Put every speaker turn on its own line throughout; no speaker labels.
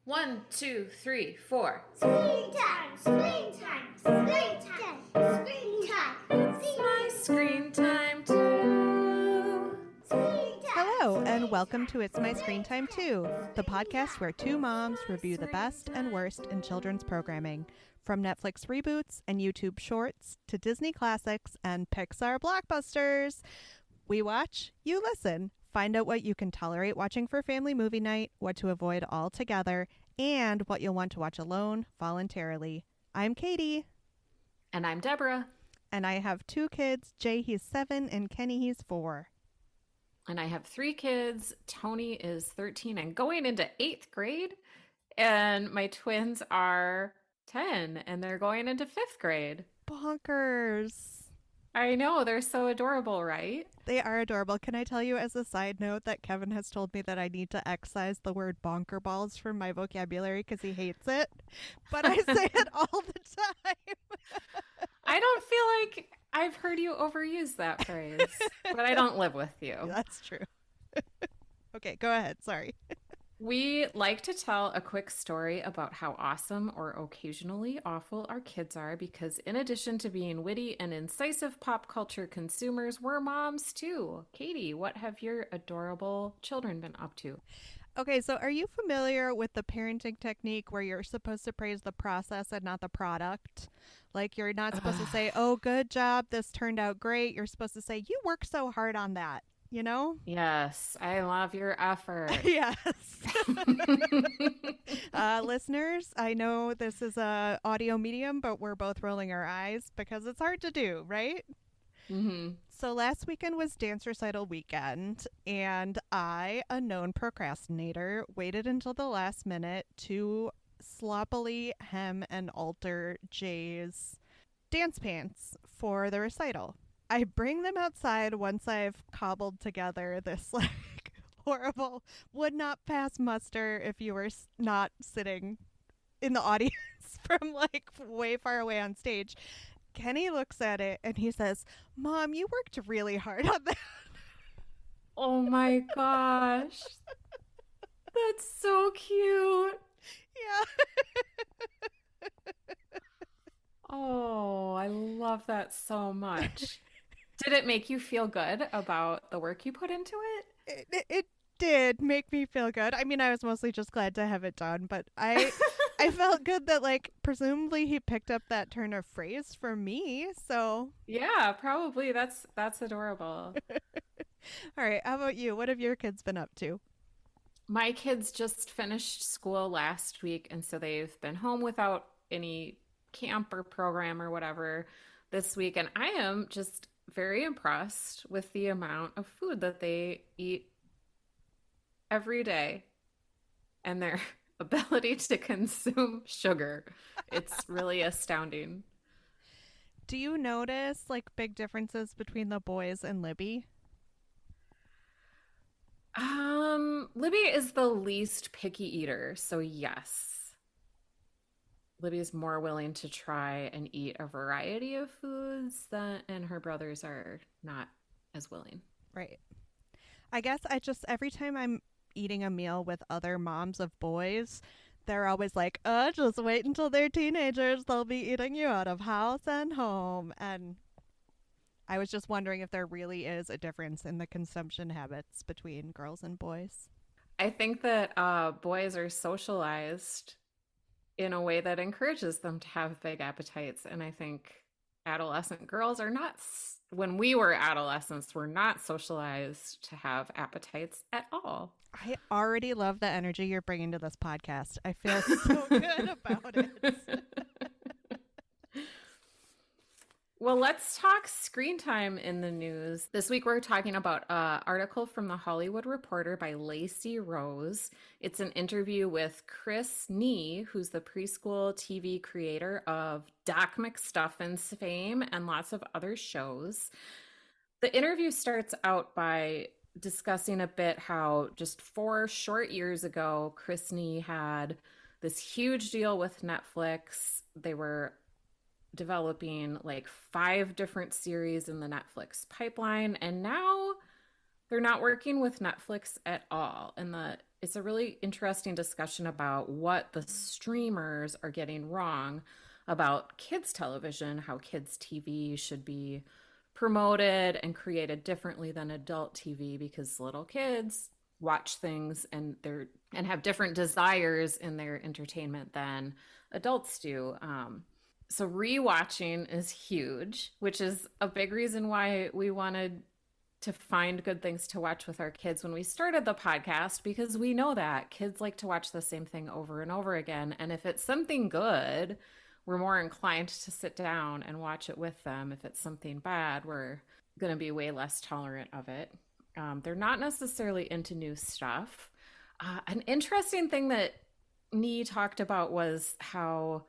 1, 2, 3, 4.
Screen time, screen time, screen time, screen time.
It's my screen time too.
Screen time.
Hello, and welcome to It's My Screen Time Too, the podcast where two moms review the best and worst in children's programming, from Netflix reboots and YouTube shorts to Disney classics and Pixar blockbusters. We watch, you listen. Find out what you can tolerate watching for family movie night, what to avoid altogether, and what you'll want to watch alone voluntarily. I'm Katie.
And I'm Deborah.
And I have two kids. Jay, he's 7, and Kenny, he's 4.
And I have 3 kids. Tony is 13 and going into 8th grade. And my twins are 10 and they're going into 5th grade.
Bonkers.
I know, they're so adorable, right?
They are adorable. Can I tell you as a side note that Kevin has told me that I need to excise the word bonker balls from my vocabulary because he hates it. But I say it all the time.
I don't feel like I've heard you overuse that phrase, but I don't live with you.
That's true. Okay, go ahead. Sorry.
We like to tell a quick story about how awesome or occasionally awful our kids are because in addition to being witty and incisive pop culture consumers, we're moms too. Katie, what have your adorable children been up to?
Okay, so are you familiar with the parenting technique where you're supposed to praise the process and not the product? Like you're not supposed to say, oh, good job, this turned out great. You're supposed to say, you worked so hard on that. You know?
Yes, I love your effort.
Yes. Listeners, I know this is a audio medium, but we're both rolling our eyes because it's hard to do, right?
Mm-hmm.
So last weekend was dance recital weekend, and I, a known procrastinator, waited until the last minute to sloppily hem and alter Jay's dance pants for the recital. I bring them outside once I've cobbled together this like horrible, would not pass muster if you were not sitting in the audience from like way far away on stage. Kenny looks at it and he says, Mom, you worked really hard on that.
Oh my gosh. That's so cute.
Yeah.
Oh, I love that so much. Did it make you feel good about the work you put into it?
It did make me feel good. I mean, I was mostly just glad to have it done, but I felt good that like presumably he picked up that turn of phrase from me. So
Yeah, probably. That's adorable.
all right, how about you? What have your kids been up to?
My kids just finished school last week, and so they've been home without any camp or program or whatever this week, and I am just very impressed with the amount of food that they eat every day and their ability to consume sugar. It's really astounding.
Do you notice like big differences between the boys and Libby?
Libby is the least picky eater, so yes. Libby is more willing to try and eat a variety of foods and her brothers are not as willing.
Right. I guess I just, every time I'm eating a meal with other moms of boys, they're always like, just wait until they're teenagers. They'll be eating you out of house and home. And I was just wondering if there really is a difference in the consumption habits between girls and boys.
I think that boys are socialized in a way that encourages them to have big appetites. And I think adolescent girls are not, when we were adolescents, we're not socialized to have appetites at all.
I already love the energy you're bringing to this podcast. I feel so good about it.
Well, let's talk screen time in the news. This week, we're talking about an article from The Hollywood Reporter by Lacey Rose. It's an interview with Chris Nee, who's the preschool TV creator of Doc McStuffins fame and lots of other shows. The interview starts out by discussing a bit how just 4 short years ago, Chris Nee had this huge deal with Netflix. They were developing like 5 different series in the Netflix pipeline, and now they're not working with Netflix at all. And the it's a really interesting discussion about what the streamers are getting wrong about kids television, how kids TV should be promoted and created differently than adult TV because little kids watch things and have different desires in their entertainment than adults do. So rewatching is huge, which is a big reason why we wanted to find good things to watch with our kids when we started the podcast, because we know that kids like to watch the same thing over and over again. And if it's something good, we're more inclined to sit down and watch it with them. If it's something bad, we're going to be way less tolerant of it. They're not necessarily into new stuff. An interesting thing that Nee talked about was how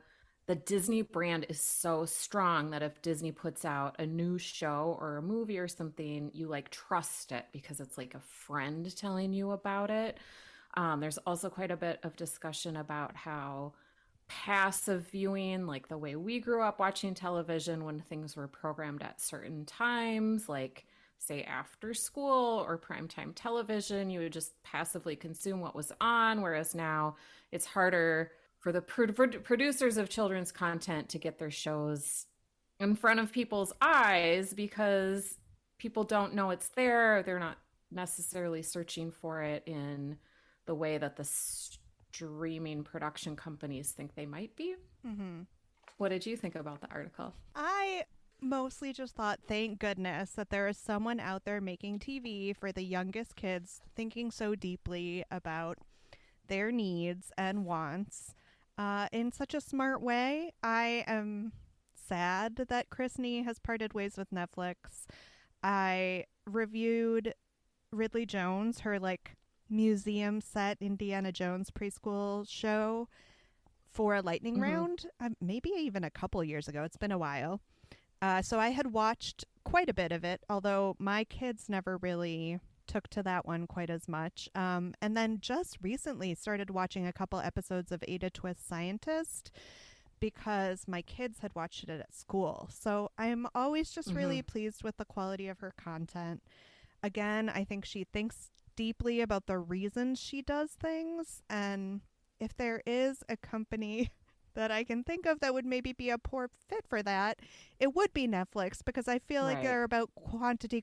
the Disney brand is so strong that if Disney puts out a new show or a movie or something, you like trust it because it's like a friend telling you about it. There's also quite a bit of discussion about how passive viewing, like the way we grew up watching television when things were programmed at certain times, like say after school or primetime television, you would just passively consume what was on, whereas now it's harder for the producers of children's content to get their shows in front of people's eyes because people don't know it's there. They're not necessarily searching for it in the way that the streaming production companies think they might be.
Mm-hmm.
What did you think about the article?
I mostly just thought, thank goodness that there is someone out there making TV for the youngest kids, thinking so deeply about their needs and wants in such a smart way. I am sad that Chris Nee has parted ways with Netflix. I reviewed Ridley Jones, her like museum set Indiana Jones preschool show for a lightning round, maybe even a couple years ago. It's been a while. So I had watched quite a bit of it, although my kids never really took to that one quite as much. And then just recently started watching a couple episodes of Ada Twist Scientist because my kids had watched it at school. So I'm always just really pleased with the quality of her content. Again, I think she thinks deeply about the reasons she does things. And if there is a company that I can think of that would maybe be a poor fit for that, it would be Netflix, because I feel like they're about quantity,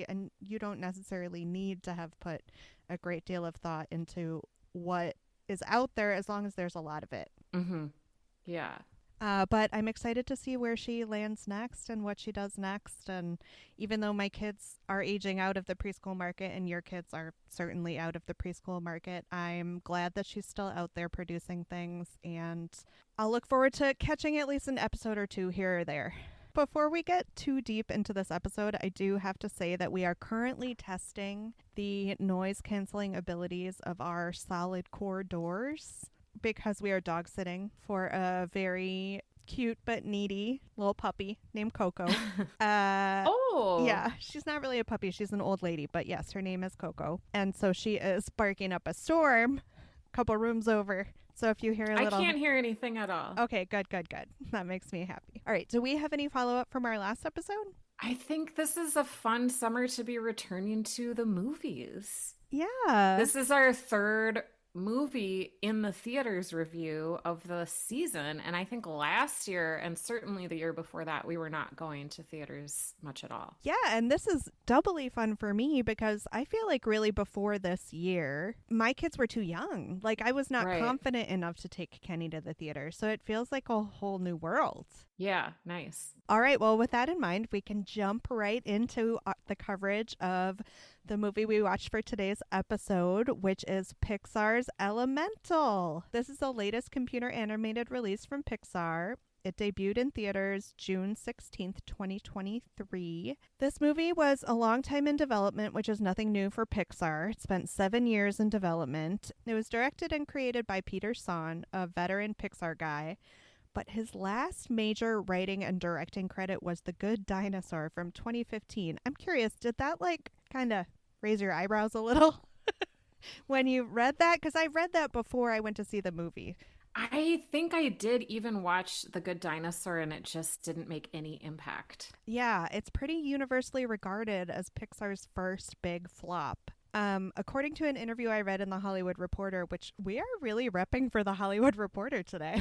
and you don't necessarily need to have put a great deal of thought into what is out there as long as there's a lot of it.
Yeah.
But I'm excited to see where she lands next and what she does next. And even though my kids are aging out of the preschool market and your kids are certainly out of the preschool market, I'm glad that she's still out there producing things. And I'll look forward to catching at least an episode or two here or there. Before we get too deep into this episode, I do have to say that we are currently testing the noise canceling abilities of our solid core doors, because we are dog sitting for a very cute but needy little puppy named Coco. Yeah, she's not really a puppy. She's an old lady, but yes, her name is Coco. And so she is barking up a storm a couple rooms over. So if you hear a little...
I can't hear anything at all.
Okay, good. That makes me happy. All right, do we have any follow-up from our last episode?
I think this is a fun summer to be returning to the movies.
Yeah.
This is our third movie in the theaters review of the season, and I think last year and certainly the year before that we were not going to theaters much at all.
Yeah, and this is doubly fun for me because I feel like really before this year my kids were too young. Like I was not confident enough to take Kenny to the theater, so it feels like a whole new world.
Yeah, nice.
All right, well, with that in mind, we can jump right into the coverage of the movie we watched for today's episode, which is Pixar's Elemental. This is the latest computer animated release from Pixar. It debuted in theaters June 16th, 2023. This movie was a long time in development, which is nothing new for Pixar. It spent 7 years in development. It was directed and created by Peter Sohn, a veteran Pixar guy. But his last major writing and directing credit was The Good Dinosaur from 2015. I'm curious, did that kind of raise your eyebrows a little when you read that? Because I read that before I went to see the movie.
I think I did even watch The Good Dinosaur and it just didn't make any impact.
Yeah, it's pretty universally regarded as Pixar's first big flop. According to an interview I read in The Hollywood Reporter, which we are really repping for The Hollywood Reporter today,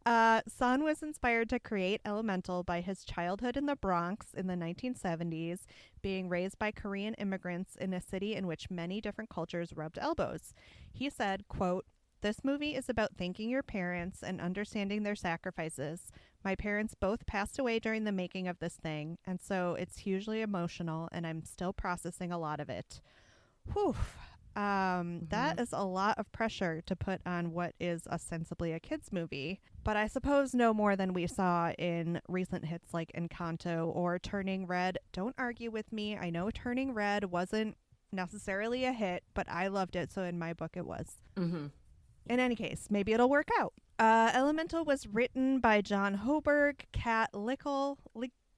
Son was inspired to create Elemental by his childhood in the Bronx in the 1970s, being raised by Korean immigrants in a city in which many different cultures rubbed elbows. He said, quote, "This movie is about thanking your parents and understanding their sacrifices. My parents both passed away during the making of this thing, and so it's hugely emotional, and I'm still processing a lot of it." Whew. That is a lot of pressure to put on what is ostensibly a kid's movie, but I suppose no more than we saw in recent hits like Encanto or Turning Red. Don't argue with me. I know Turning Red wasn't necessarily a hit, but I loved it, so in my book it was.
Mm-hmm.
In any case, maybe it'll work out. Elemental was written by John Hoberg, Kat Lickel,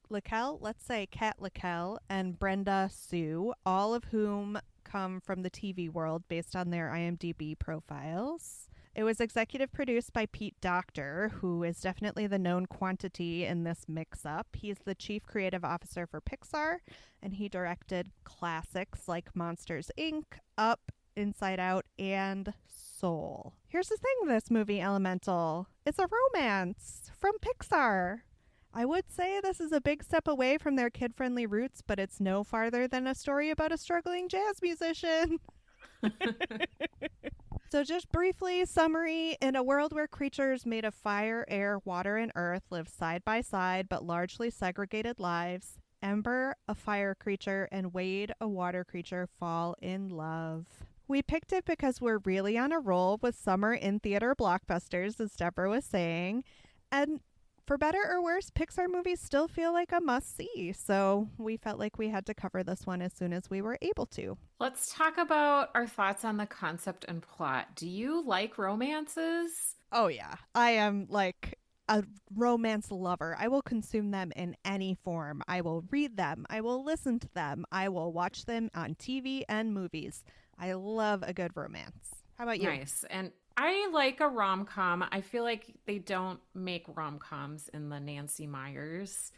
let's say Kat Lickel, and Brenda Sue, all of whom come from the TV world based on their IMDb profiles. It was executive produced by Pete Docter, who is definitely the known quantity in this mix-up. He's the chief creative officer for Pixar, and he directed classics like Monsters, Inc., Up, Inside Out, and Soul. Here's the thing with this movie, Elemental. It's a romance from Pixar. I would say this is a big step away from their kid-friendly roots, but it's no farther than a story about a struggling jazz musician. So just briefly, summary: in a world where creatures made of fire, air, water, and earth live side by side but largely segregated lives, Ember, a fire creature, and Wade, a water creature, fall in love. We picked it because we're really on a roll with summer in-theater blockbusters, as Deborah was saying. And for better or worse, Pixar movies still feel like a must-see. So we felt like we had to cover this one as soon as we were able to.
Let's talk about our thoughts on the concept and plot. Do you like romances?
Oh, yeah. I am like a romance lover. I will consume them in any form. I will read them. I will listen to them. I will watch them on TV and movies. I love a good romance. How about you?
Nice. And I like a rom-com. I feel like they don't make rom-coms in the Nancy Meyers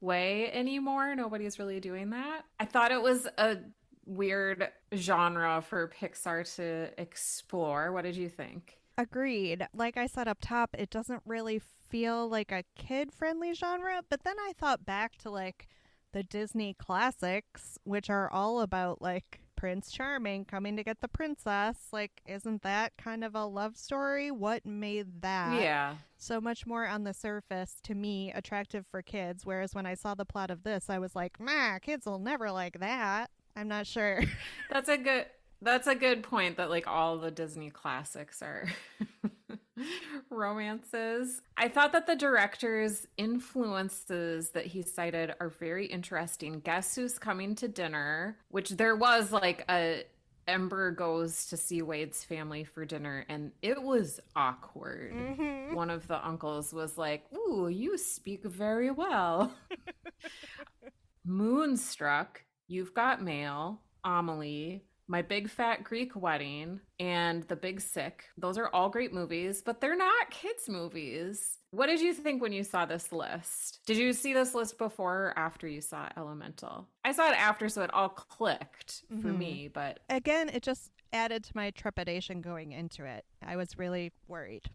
way anymore. Nobody's really doing that. I thought it was a weird genre for Pixar to explore. What did you think?
Agreed. Like I said up top, it doesn't really feel like a kid-friendly genre, but then I thought back to like the Disney classics, which are all about like Prince Charming coming to get the princess. Like, isn't that kind of a love story? What made that so much more on the surface, to me, attractive for kids? Whereas when I saw the plot of this, I was like, kids will never like that. I'm not sure.
That's a good point, that like all the Disney classics are romances. I thought that the director's influences that he cited are very interesting. Guess Who's Coming to Dinner, which there was like a Ember goes to see Wade's family for dinner, and it was awkward. Mm-hmm. One of the uncles was like, "Ooh, you speak very well." Moonstruck, You've Got Mail, Amelie, My Big Fat Greek Wedding, and The Big Sick. Those are all great movies, but they're not kids' movies. What did you think when you saw this list? Did you see this list before or after you saw Elemental? I saw it after, so it all clicked for me, but...
Again, it just added to my trepidation going into it. I was really worried.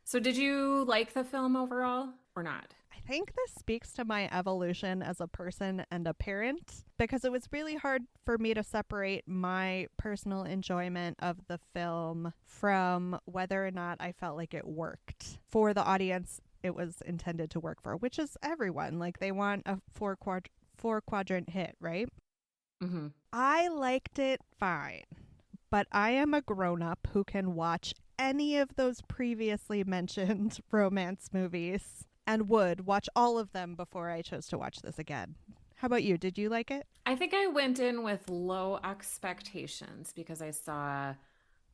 So did you like the film overall or not?
I think this speaks to my evolution as a person and a parent, because it was really hard for me to separate my personal enjoyment of the film from whether or not I felt like it worked for the audience it was intended to work for, which is everyone. Like, they want a four quadrant hit, right?
Mm-hmm.
I liked it fine, but I am a grown-up who can watch any of those previously mentioned romance movies and would watch all of them before I chose to watch this again. How about you? Did you like it?
I think I went in with low expectations because I saw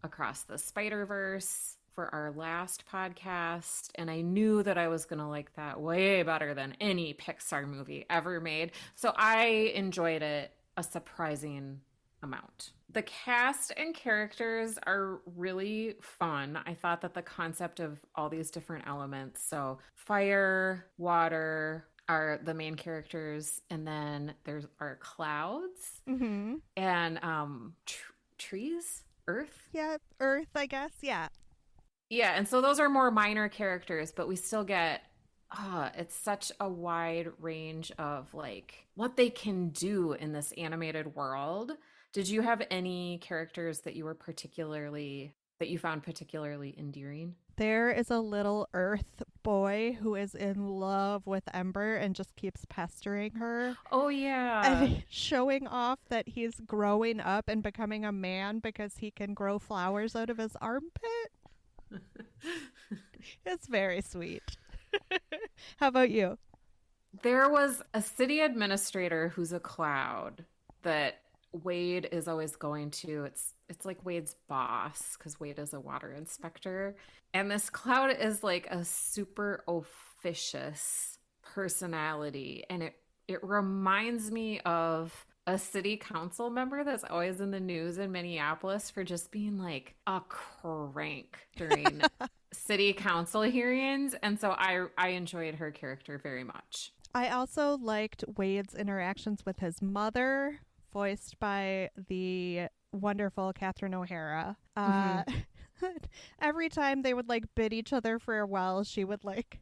Across the Spider-Verse for our last podcast, and I knew that I was going to like that way better than any Pixar movie ever made. So I enjoyed it a surprising amount. The cast and characters are really fun. I thought that the concept of all these different elements, so fire, water, are the main characters, and then there's our clouds
Mm-hmm.
and trees, earth.
Yeah, Earth, I guess. Yeah.
Yeah, and so those are more minor characters, but we still get it's such a wide range of like what they can do in this animated world. Did you have any characters that you found particularly endearing?
There is a little Earth boy who is in love with Ember and just keeps pestering her
Oh yeah.
and showing off that he's growing up and becoming a man because he can grow flowers out of his armpit. It's very sweet. How about you?
There was a city administrator who's a cloud that Wade is always going to. It's like Wade's boss because Wade is a water inspector. And this cloud is like a super officious personality. And it reminds me of a city council member that's always in the news in Minneapolis for just being like a crank during city council hearings. And so I enjoyed her character very much.
I also liked Wade's interactions with his mother, voiced by the wonderful Catherine O'Hara. Every time they would like bid each other farewell, she would like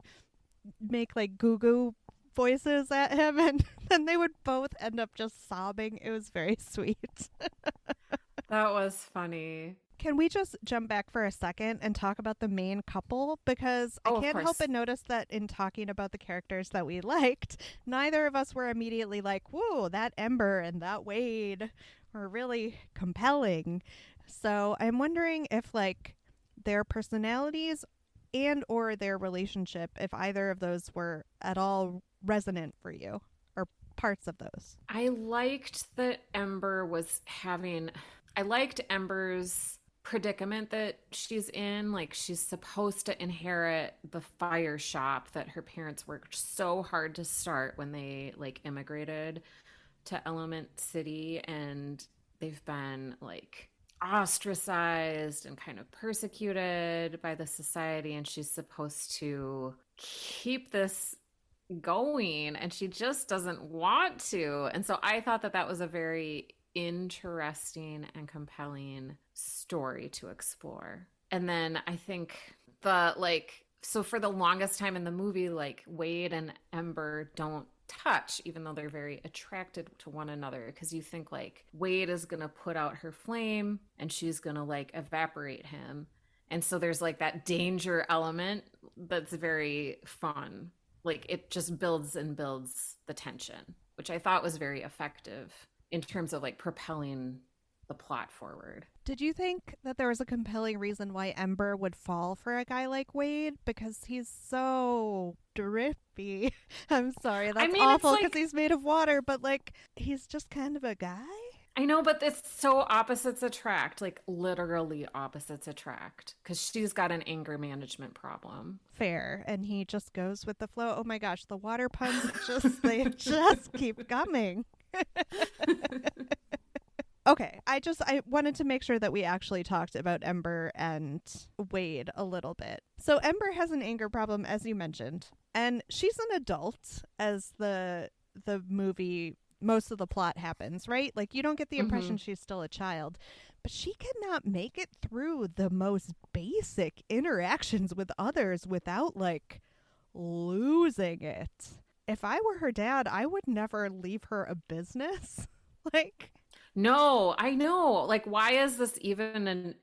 make like goo goo voices at him, and then they would both end up just sobbing. It was very sweet.
That was funny.
Can we just jump back for a second and talk about the main couple? Because I
Oh, of
can't help
course.
but notice that in talking about the characters that we liked, neither of us were immediately like, whoa, that Ember and that Wade were really compelling. So I'm wondering if like their personalities and or their relationship, if either of those were at all resonant for you or parts of those.
I liked that I liked Ember's predicament that she's in. Like, she's supposed to inherit the fire shop that her parents worked so hard to start when they like immigrated to Element City, and they've been like ostracized and kind of persecuted by the society, and she's supposed to keep this going, and she just doesn't want to. And so I thought that that was a very interesting and compelling story to explore. And then I think so for the longest time in the movie, like Wade and Ember don't touch, even though they're very attracted to one another, because you think like Wade is gonna put out her flame and she's gonna like evaporate him. And so there's like that danger element that's very fun. Like, it just builds and builds the tension, which I thought was very effective in terms of like propelling the plot forward.
Did you think that there was a compelling reason why Ember would fall for a guy like Wade? Because he's so drippy. I'm sorry, that's awful because he's made of water, but like he's just kind of a guy.
I know, but it's so opposites attract, like literally opposites attract, because she's got an anger management problem.
Fair, and he just goes with the flow. Oh my gosh, the water puns they just keep coming. Okay, I wanted to make sure that we actually talked about Ember and Wade a little bit. So Ember has an anger problem, as you mentioned, and she's an adult as the movie, most of the plot happens, right? Like, you don't get the impression she's still a child, but she cannot make it through the most basic interactions with others without like losing it. If I were her dad, I would never leave her a business. Like,
no, I know. Like, why is this even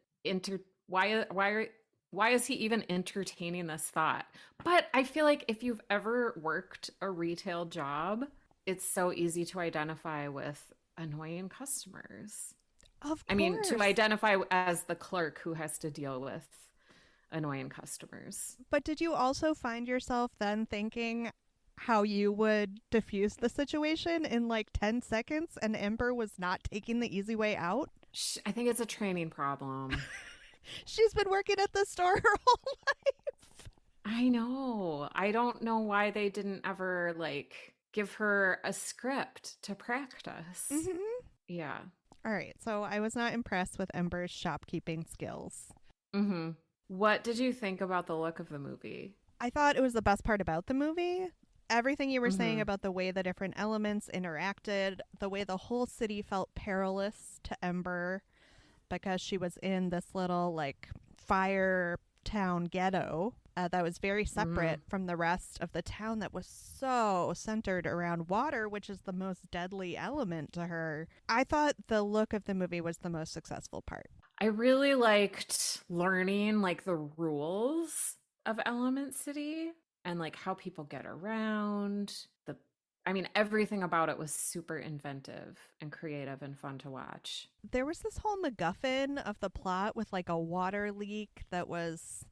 why is he even entertaining this thought? But I feel like if you've ever worked a retail job, it's so easy to identify with annoying customers.
of
I mean, to
course.
identify as the clerk who has to deal with annoying customers.
But did you also find yourself then thinking how you would diffuse the situation in like 10 seconds and Ember was not taking the easy way out?
I think it's a training problem.
She's been working at the store her whole life.
I know. I don't know why they didn't ever like give her a script to practice.
Mm-hmm.
Yeah.
All right, so I was not impressed with Ember's shopkeeping skills.
What did you think about the look of the movie?
I thought it was the best part about the movie. Everything you were saying
Mm-hmm.
about the way the different elements interacted, the way the whole city felt perilous to Ember because she was in this little like fire town ghetto that was very
Mm-hmm.
separate from the rest of the town that was so centered around water, which is the most deadly element to her. I thought the look of the movie was the most successful part.
I really liked learning like the rules of Element City and like how people get around. I mean, everything about it was super inventive and creative and fun to watch.
There was this whole MacGuffin of the plot with like a water leak that was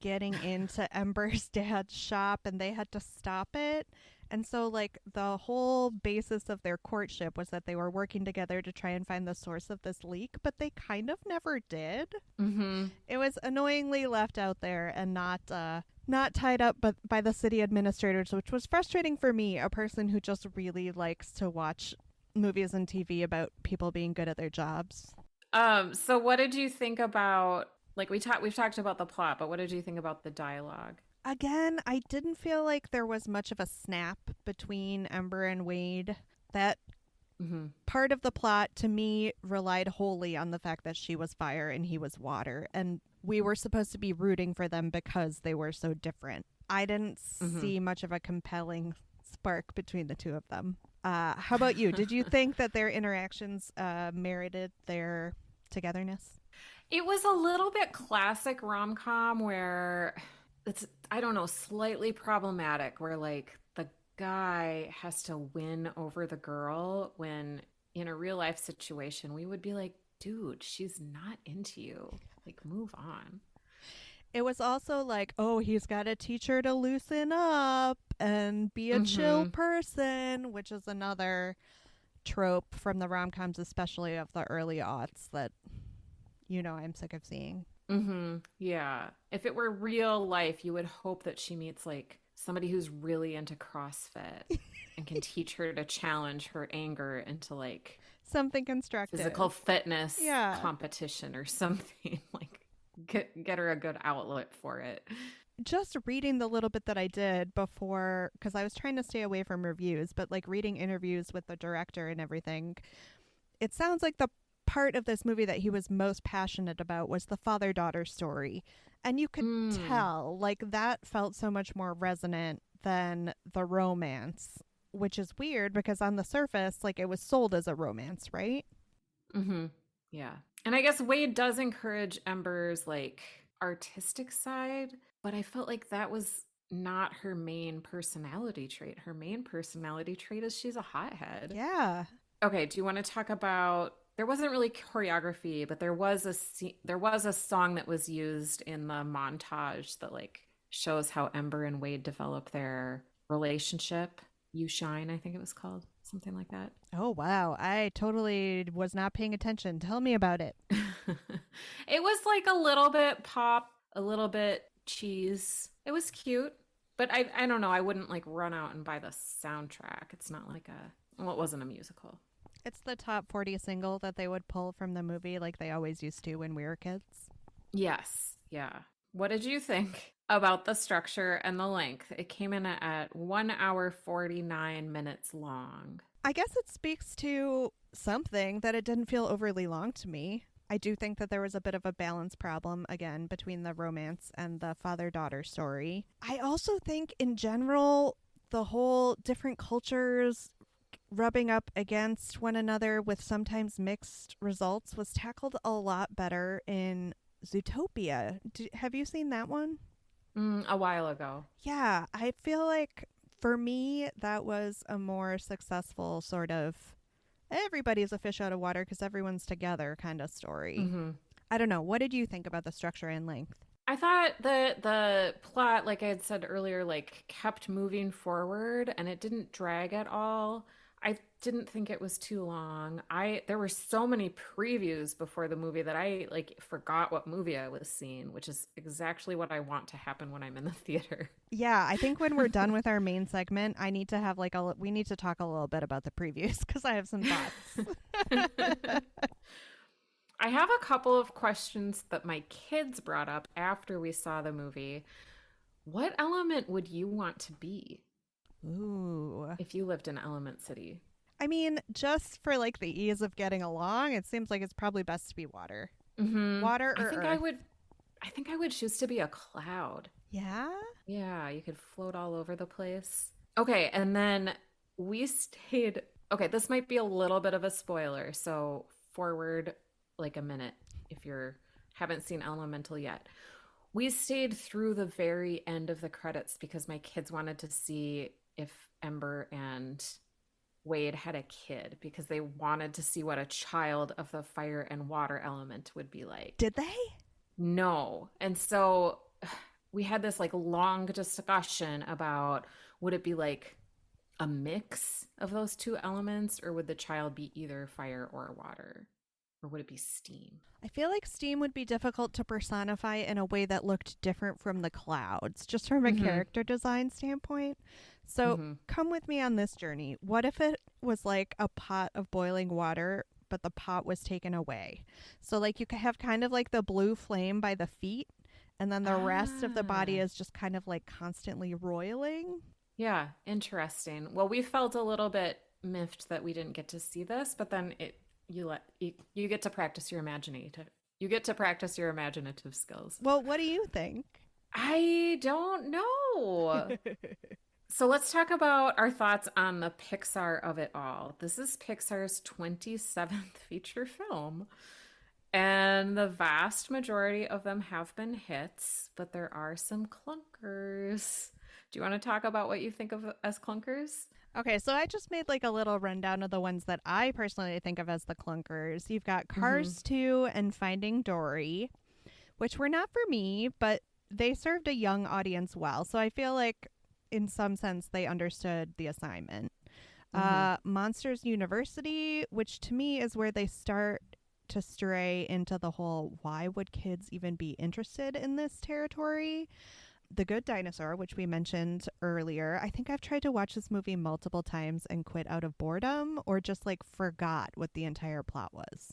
getting into Ember's dad's shop and they had to stop it. And so, like, the whole basis of their courtship was that they were working together to try and find the source of this leak, but they kind of never did.
Mm-hmm.
It was annoyingly left out there and not tied up but by the city administrators, which was frustrating for me, a person who just really likes to watch movies and TV about people being good at their jobs.
So what did you think about like we've talked about the plot, but what did you think about the dialogue?
Again, I didn't feel like there was much of a snap between Ember and Wade. That
Mm-hmm.
part of the plot to me relied wholly on the fact that she was fire and he was water, and we were supposed to be rooting for them because they were so different. I didn't see much of a compelling spark between the two of them. How about you? Did you think that their interactions merited their togetherness?
It was a little bit classic rom-com where it's, I don't know, slightly problematic where like the guy has to win over the girl when in a real life situation we would be like, dude, she's not into you. Like, move on.
It was also like, oh, he's got to teach her to loosen up and be a chill
Mm-hmm.
person, which is another trope from the rom coms, especially of the early aughts, that I'm sick of seeing.
Mm-hmm. Yeah. If it were real life, you would hope that she meets like somebody who's really into CrossFit and can teach her to challenge her anger into like
Something constructive.
physical fitness
Yeah.
competition or something. Like get her a good outlet for it.
Just reading the little bit that I did before, because I was trying to stay away from reviews, but like reading interviews with the director and everything, it sounds like the part of this movie that he was most passionate about was the father daughter story. And you could
Mm.
tell, like, that felt so much more resonant than the romance, which is weird because on the surface, like, it was sold as a romance, right?
Mm-hmm. Yeah. And I guess Wade does encourage Ember's like artistic side, but I felt like that was not her main personality trait. Her main personality trait is she's a hothead.
Yeah.
Okay, do you want to talk about there wasn't really choreography, but there was a song that was used in the montage that like shows how Ember and Wade develop their relationship. You Shine, I think it was called, something like that.
Oh, wow. I totally was not paying attention. Tell me about it.
It was like a little bit pop, a little bit cheese. It was cute, but I don't know. I wouldn't like run out and buy the soundtrack. It's not like well, it wasn't a musical.
It's the top 40 single that they would pull from the movie like they always used to when we were kids.
Yes, yeah. What did you think about the structure and the length? It came in at 1 hour 49 minutes long.
I guess it speaks to something that it didn't feel overly long to me. I do think that there was a bit of a balance problem, again, between the romance and the father daughter story. I also think, in general, the whole different cultures rubbing up against one another with sometimes mixed results was tackled a lot better in Zootopia. Have you seen that one?
A while ago.
Yeah, I feel like for me, that was a more successful sort of everybody's a fish out of water because everyone's together kind of story.
Mm-hmm.
I don't know. What did you think about the structure and length?
I thought the plot, like I had said earlier, like kept moving forward and it didn't drag at all. I didn't think it was too long. There were so many previews before the movie that I like forgot what movie I was seeing, which is exactly what I want to happen when I'm in the theater.
Yeah, I think when we're done with our main segment, I need to have we need to talk a little bit about the previews because I have some thoughts.
I have a couple of questions that my kids brought up after we saw the movie. What element would you want to be?
Ooh.
if you lived in Element City.
I mean, just for like the ease of getting along, it seems like it's probably best to be water.
Mm-hmm.
Water
I
or
think
earth?
I think I would choose to be a cloud.
Yeah?
Yeah, you could float all over the place. Okay, and then we stayed. Okay, this might be a little bit of a spoiler, so forward like a minute if you're haven't seen Elemental yet. We stayed through the very end of the credits because my kids wanted to see if Ember and Wade had a kid because they wanted to see what a child of the fire and water element would be like.
Did they?
No. And so we had this like long discussion about would it be like a mix of those two elements, or would the child be either fire or water? Or would it be steam?
I feel like steam would be difficult to personify in a way that looked different from the clouds, just from a
Mm-hmm.
character design standpoint. So
Mm-hmm.
come with me on this journey. What if it was like a pot of boiling water, but the pot was taken away? So, like, you could have kind of like the blue flame by the feet, and then the rest of the body
Ah,
is just kind of like constantly roiling.
yeah, interesting. Well, we felt a little bit miffed that we didn't get to see this, but then you get to practice your imaginative you get to practice your imaginative skills.
Well, what do you think?
I don't know. So let's talk about our thoughts on the Pixar of it all. This is Pixar's 27th feature film, and the vast majority of them have been hits, but there are some clunkers. Do you want to talk about what you think of as clunkers?
Okay, so I just made like a little rundown of the ones that I personally think of as the clunkers. You've got
Mm-hmm.
Cars 2 and Finding Dory, which were not for me, but they served a young audience well. So I feel like in some sense they understood the assignment.
Mm-hmm.
Monsters University, which to me is where they start to stray into the whole why would kids even be interested in this territory? The Good Dinosaur, which we mentioned earlier. I think I've tried to watch this movie multiple times and quit out of boredom or just like forgot what the entire plot was.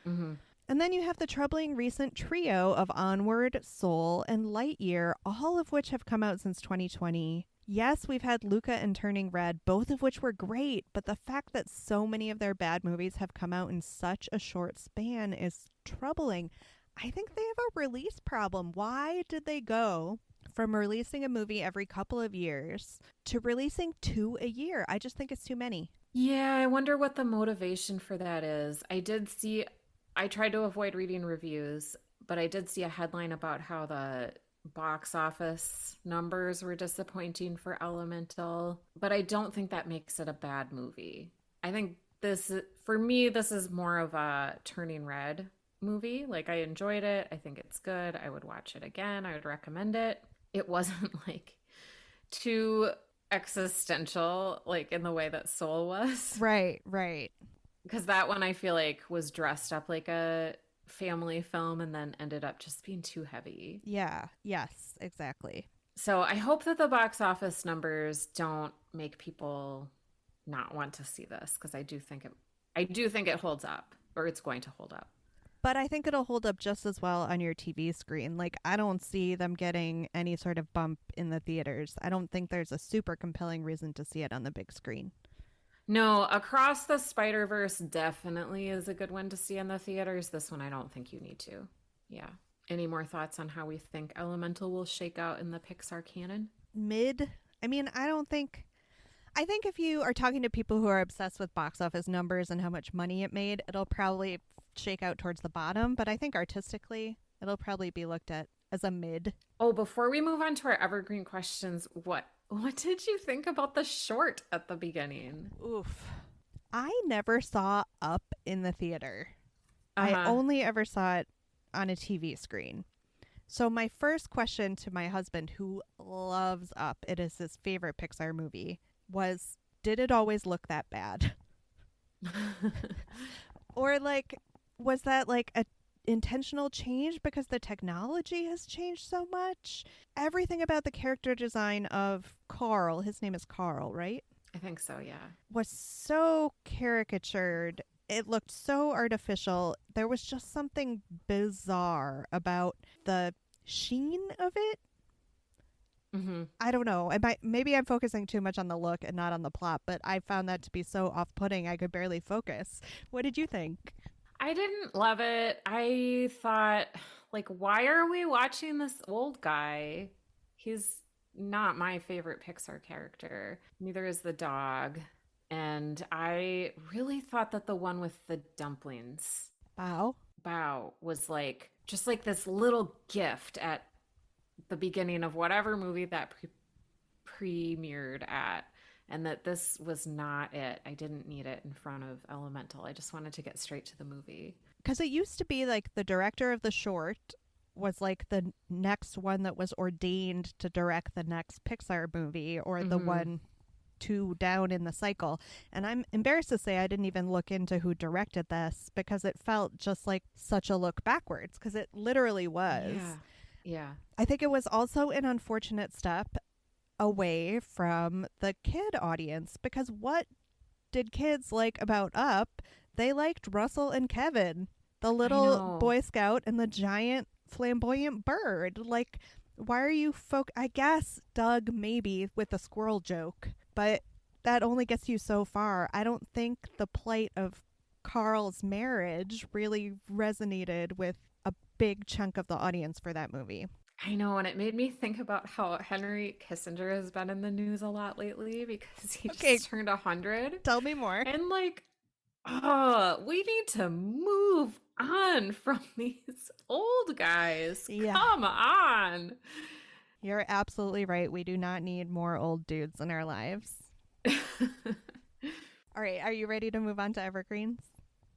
Mm-hmm.
And then you have the troubling recent trio of Onward, Soul, and Lightyear, all of which have come out since 2020. Yes, we've had Luca and Turning Red, both of which were great, but the fact that so many of their bad movies have come out in such a short span is troubling. I think they have a release problem. Why did they go from releasing a movie every couple of years to releasing two a year? I just think it's too many.
Yeah, I wonder what the motivation for that is. I tried to avoid reading reviews, but I did see a headline about how the box office numbers were disappointing for Elemental, but I don't think that makes it a bad movie. I think for me, this is more of a Turning Red movie. Like, I enjoyed it. I think it's good. I would watch it again. I would recommend it. It wasn't like too existential, like in the way that Soul was.
Right, right.
Because that one I feel like was dressed up like a family film and then ended up just being too heavy.
Yeah, yes, exactly.
So I hope that the box office numbers don't make people not want to see this because I do think it holds up, or it's going to hold up.
But I think it'll hold up just as well on your TV screen. Like, I don't see them getting any sort of bump in the theaters. I don't think there's a super compelling reason to see it on the big screen.
No, Across the Spider-Verse definitely is a good one to see in the theaters. This one I don't think you need to. Yeah. Any more thoughts on how we think Elemental will shake out in the Pixar canon?
Mid, I mean, I think if you are talking to people who are obsessed with box office numbers and how much money it made, it'll probably shake out towards the bottom. But I think artistically, it'll probably be looked at as a mid.
Oh, before we move on to our evergreen questions, what did you think about the short at the beginning?
Oof. I never saw Up in the theater. I
Uh-huh.
only ever saw it on a TV screen. So my first question to my husband, who loves Up, it is his favorite Pixar movie, was, did it always look that bad? Or like, was that like a intentional change because the technology has changed so much? Everything about the character design of Carl, his name is Carl, right?
I think so, yeah.
Was so caricatured. It looked so artificial. There was just something bizarre about the sheen of it.
Mm-hmm.
I don't know. Maybe I'm focusing too much on the look and not on the plot, but I found that to be so off-putting I could barely focus. What did you think?
I didn't love it. I thought, like, why are we watching this old guy? He's not my favorite Pixar character. Neither is the dog. And I really thought that the one with the dumplings,
Wow.
Bao, was like just like this little gift at the beginning of whatever movie that premiered at. And that this was not it. I didn't need it in front of Elemental. I just wanted to get straight to the movie.
Because it used to be like the director of the short was like the next one that was ordained to direct the next Pixar movie or the
Mm-hmm.
one two down in the cycle. And I'm embarrassed to say I didn't even look into who directed this because it felt just like such a look backwards because it literally was.
Yeah. Yeah.
I think it was also an unfortunate step away from the kid audience because what did kids like about Up? They liked Russell and Kevin, the
I
little
know.
Boy Scout and the giant flamboyant bird. Like, why are you I guess Doug maybe with the squirrel joke, but that only gets you so far. I don't think the plight of Carl's marriage really resonated with a big chunk of the audience for that movie.
I know, and it made me think about how Henry Kissinger has been in the news a lot lately because he
Okay,
just turned 100.
tell me more.
And like, oh, we need to move on from these old guys.
Yeah.
Come on.
You're absolutely right. We do not need more old dudes in our lives. All right, are you ready to move on to evergreens?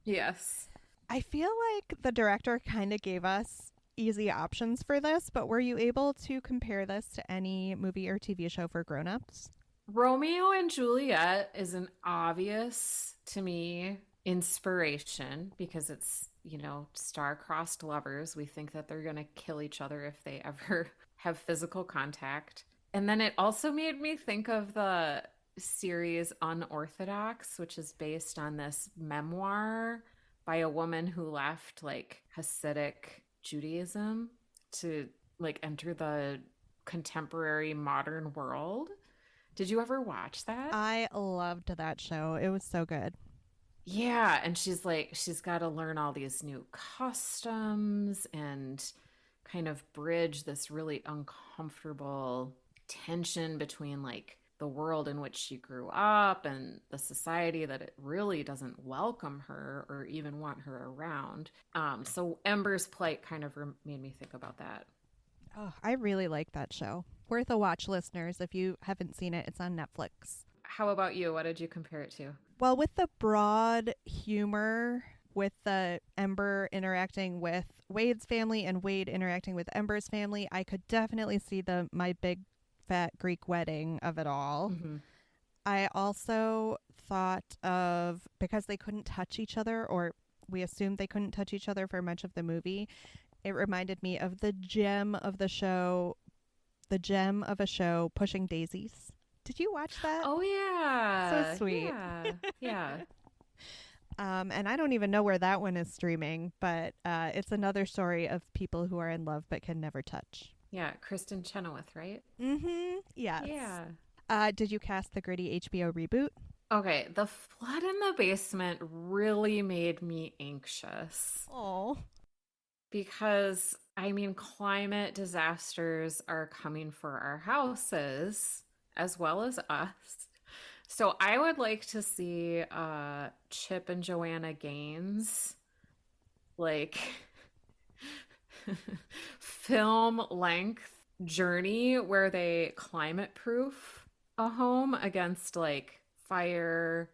Yes.
I feel like the director kind of gave us easy options for this, but were you able to compare this to any movie or TV show for grown-ups?
Romeo and Juliet is an obvious, to me, inspiration because it's, star-crossed lovers. We think that they're going to kill each other if they ever have physical contact. And then it also made me think of the series Unorthodox, which is based on this memoir by a woman who left like Hasidic Judaism to like enter the contemporary modern world. Did you ever watch that?
I loved that show. It was so good.
Yeah, and she's got to learn all these new customs and kind of bridge this really uncomfortable tension between like the world in which she grew up and the society that it really doesn't welcome her or even want her around. So Ember's plight kind of made me think about that.
Oh, I really like that show. Worth a watch, listeners. If you haven't seen it, it's on Netflix.
How about you? What did you compare it to?
Well, with the broad humor, with the Ember interacting with Wade's family and Wade interacting with Ember's family, I could definitely see the My Big Fat Greek Wedding of it all.
Mm-hmm.
I also thought of, because they couldn't touch each other, or we assumed they couldn't touch each other for much of the movie, it reminded me of the gem of a show, Pushing Daisies. Did you watch that?
Oh yeah.
So sweet.
Yeah. Yeah.
And I don't even know where that one is streaming, but it's another story of people who are in love but can never touch.
Yeah, Kristen Chenoweth, right?
Mm-hmm. Yes.
Yeah.
Did you cast the gritty HBO reboot?
Okay, the flood in the basement really made me anxious
Oh.
because, I mean, climate disasters are coming for our houses as well as us. So I would like to see Chip and Joanna Gaines like film length journey where they climate proof a home against like fire,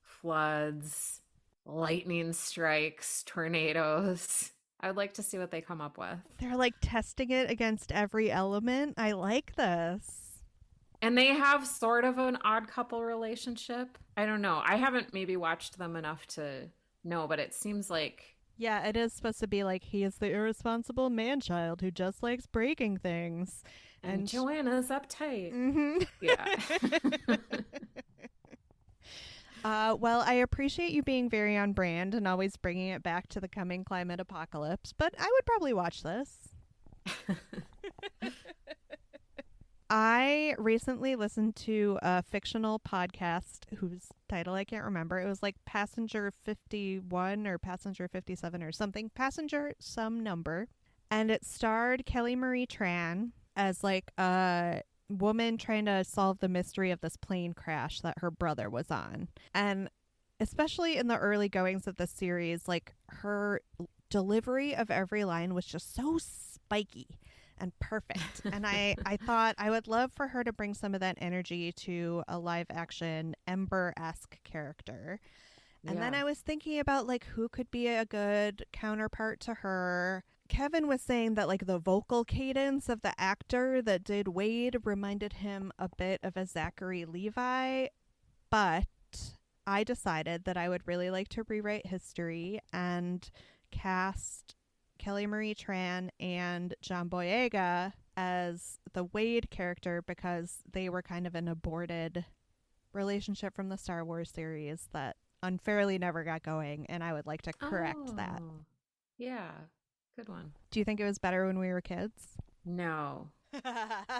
floods, lightning strikes, tornadoes. I would like to see what they come up with.
They're like testing it against every element. I like this.
And they have sort of an odd couple relationship. I don't know. I haven't maybe watched them enough to know, but it seems like...
Yeah, it is supposed to be like he is the irresponsible man-child who just likes breaking things.
And Joanna's uptight.
Mm-hmm.
Yeah.
Well, I appreciate you being very on brand and always bringing it back to the coming climate apocalypse, but I would probably watch this. I recently listened to a fictional podcast whose title I can't remember. It was like Passenger 51 or Passenger 57 or something. Passenger some number. And it starred Kelly Marie Tran as like a woman trying to solve the mystery of this plane crash that her brother was on. And especially in the early goings of the series, like her delivery of every line was just so spiky and perfect. And I thought I would love for her to bring some of that energy to a live action Ember-esque character. And then I was thinking about like who could be a good counterpart to her. Kevin was saying that like the vocal cadence of the actor that did Wade reminded him a bit of a Zachary Levi, but I decided that I would really like to rewrite history and cast Kelly Marie Tran and John Boyega as the Wade character because they were kind of an aborted relationship from the Star Wars series that unfairly never got going, and I would like to correct that.
Yeah, good one.
Do you think it was better when we were kids?
No. I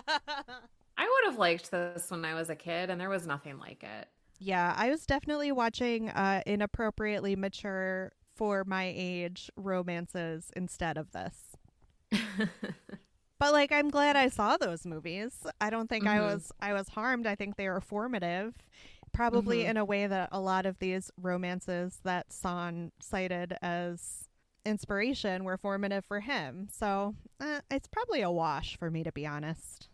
would have liked this when I was a kid, and there was nothing like it.
Yeah, I was definitely watching inappropriately mature for my age romances instead of this. But like I'm glad I saw those movies. I don't think I was harmed. I think they were formative. Probably in a way that a lot of these romances that Son cited as inspiration were formative for him. So it's probably a wash for me, to be honest.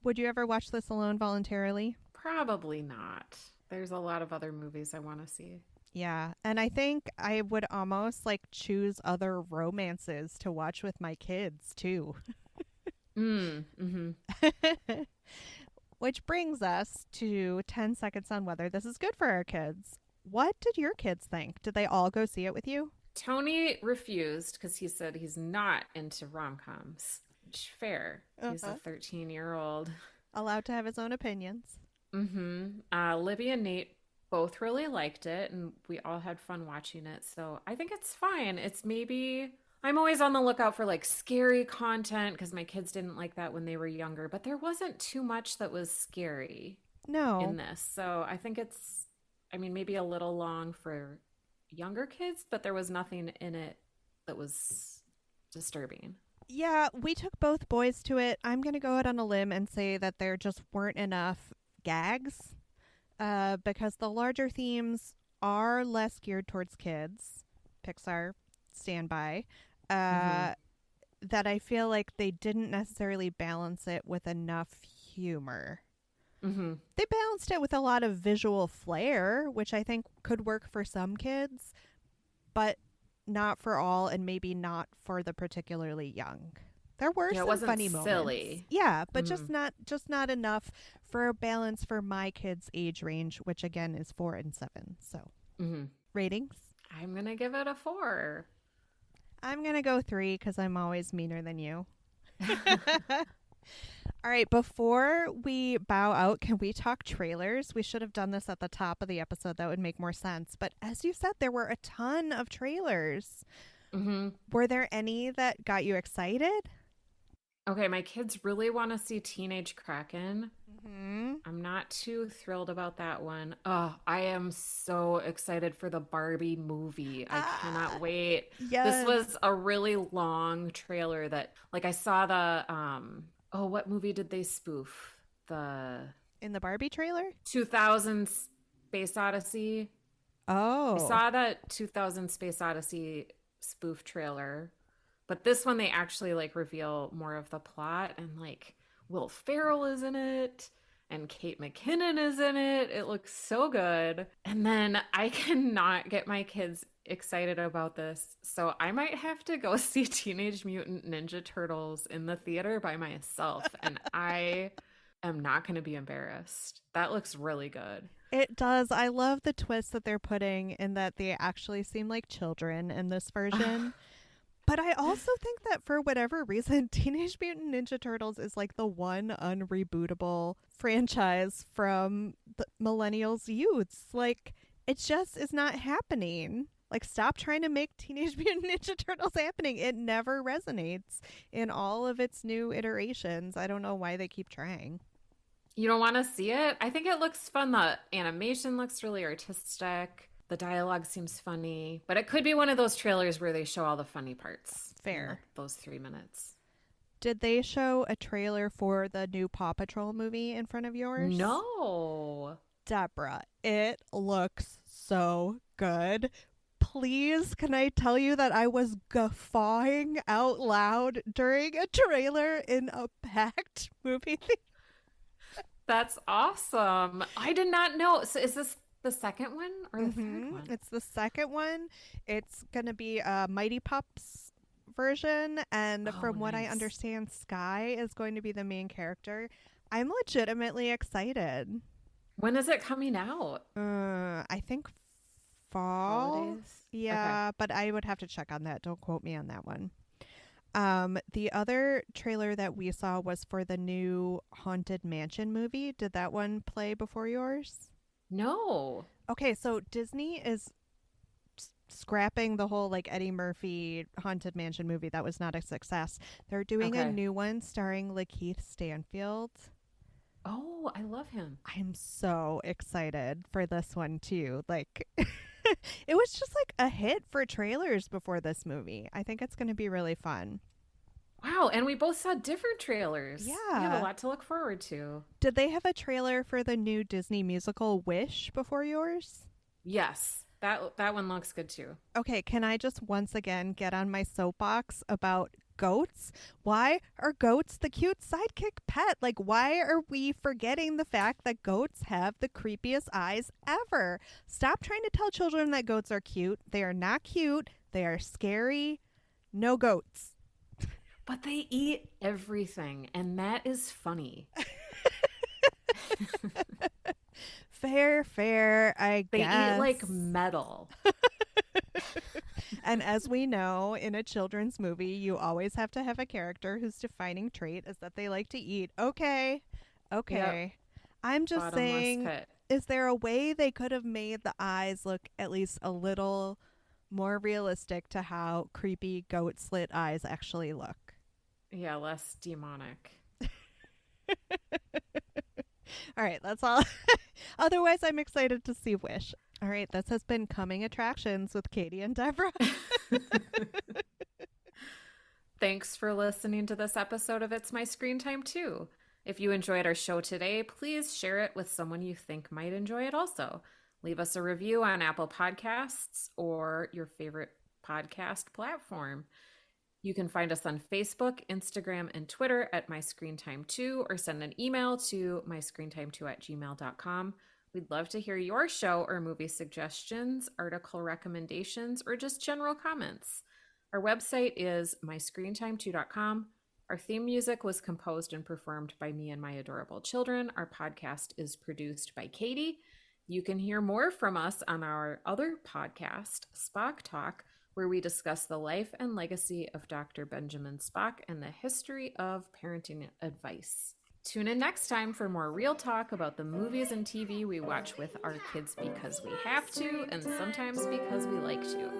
Would you ever watch this alone voluntarily?
Probably not. There's a lot of other movies I want to see.
Yeah, and I think I would almost like choose other romances to watch with my kids too. Which brings us to 10 seconds on whether this is good for our kids. What did your kids think? Did they all go see it with you?
Tony refused because he said he's not into rom-coms. Which, fair. He's a 13-year-old.
Allowed to have his own opinions.
Libby and Nate both really liked it, and we all had fun watching it. So I think it's fine. It's maybe... I'm always on the lookout for like scary content because my kids didn't like that when they were younger, but there wasn't too much that was scary in this. So I think it's, I mean, maybe a little long for younger kids, but there was nothing in it that was disturbing.
Yeah, we took both boys to it. I'm going to go out on a limb and say that there just weren't enough gags because the larger themes are less geared towards kids. Pixar, stand by. That I feel like they didn't necessarily balance it with enough humor. They balanced it with a lot of visual flair, which I think could work for some kids, but not for all, and maybe not for the particularly young. There were some funny moments. Yeah, but just not enough for a balance for my kids' age range, which again is 4 and 7. So ratings?
I'm gonna give it a 4.
I'm going to go 3 because I'm always meaner than you. All right, before we bow out, can we talk trailers? We should have done this at the top of the episode. That would make more sense. But as you said, there were a ton of trailers. Were there any that got you excited?
Okay, my kids really want to see Teenage Kraken. I'm not too thrilled about that one. Oh, I am so excited for the Barbie movie. I cannot wait.
Yes.
This was a really long trailer that, like, I saw the, what movie did they spoof?
In the Barbie trailer?
2000 Space Odyssey.
Oh.
I saw that 2000 Space Odyssey spoof trailer. But this one, they actually, like, reveal more of the plot, and, like, Will Ferrell is in it, and Kate McKinnon is in it. It looks so good. And then I cannot get my kids excited about this, so I might have to go see Teenage Mutant Ninja Turtles in the theater by myself, and I am not going to be embarrassed. That looks really good.
It does. I love the twist that they're putting in that they actually seem like children in this version. But I also think that for whatever reason, Teenage Mutant Ninja Turtles is like the one unrebootable franchise from the millennials' youths. Like, it just is not happening. Like, stop trying to make Teenage Mutant Ninja Turtles happening. It never resonates in all of its new iterations. I don't know why they keep trying.
You don't want to see it? I think it looks fun. The animation looks really artistic. The dialogue seems funny. But it could be one of those trailers where they show all the funny parts.
Fair.
Those 3 minutes.
Did they show a trailer for the new Paw Patrol movie in front of yours?
No.
Deborah, it looks so good. Please, can I tell you that I was guffawing out loud during a trailer in a packed movie theater?
That's awesome. I did not know. So is this the second one or the third one?
It's the second one. It's going to be a Mighty Pups version. And from what I
nice.
understand, Sky is going to be the main character. I'm legitimately excited.
When is it coming out?
I think fall.
Holidays?
Yeah, but I would have to check on that. Don't quote me on that one. The other trailer that we saw was for the new Haunted Mansion movie. Did that one play before yours?
No.
Okay, so Disney is scrapping the whole like Eddie Murphy Haunted Mansion movie. That was not a success. They're doing a new one starring Lakeith Stanfield.
Oh, I love him.
I'm so excited for this one too. Like it was just like a hit for trailers before this movie. I think it's going to be really fun.
Wow, and we both saw different trailers.
Yeah.
We have a lot to look forward to.
Did they have a trailer for the new Disney musical Wish before yours?
Yes. That one looks good too.
Okay, can I just once again get on my soapbox about goats? Why are goats the cute sidekick pet? Like, why are we forgetting the fact that goats have the creepiest eyes ever? Stop trying to tell children that goats are cute. They are not cute. They are scary. No goats.
But they eat everything, and that is funny.
Fair, I
They
guess.
eat like metal.
And as we know, in a children's movie, you always have to have a character whose defining trait is that they like to eat. Okay.
Yep.
I'm just
Bottomless
saying,
pit.
is there a way they could have made the eyes look at least a little more realistic to how creepy goat slit eyes actually look?
Yeah, less demonic.
All right, that's all. Otherwise, I'm excited to see Wish. All right, this has been Coming Attractions with Katie and Deborah.
Thanks for listening to this episode of It's My Screen Time Too. If you enjoyed our show today, please share it with someone you think might enjoy it also. Leave us a review on Apple Podcasts or your favorite podcast platform. You can find us on Facebook, Instagram, and Twitter at MyScreenTime2 or send an email to myscreentime2@gmail.com. We'd love to hear your show or movie suggestions, article recommendations, or just general comments. Our website is myscreentime2.com. Our theme music was composed and performed by me and my adorable children. Our podcast is produced by Katie. You can hear more from us on our other podcast, Spock Talk, where we discuss the life and legacy of Dr. Benjamin Spock and the history of parenting advice. Tune in next time for more real talk about the movies and TV we watch with our kids because we have to and sometimes because we like to.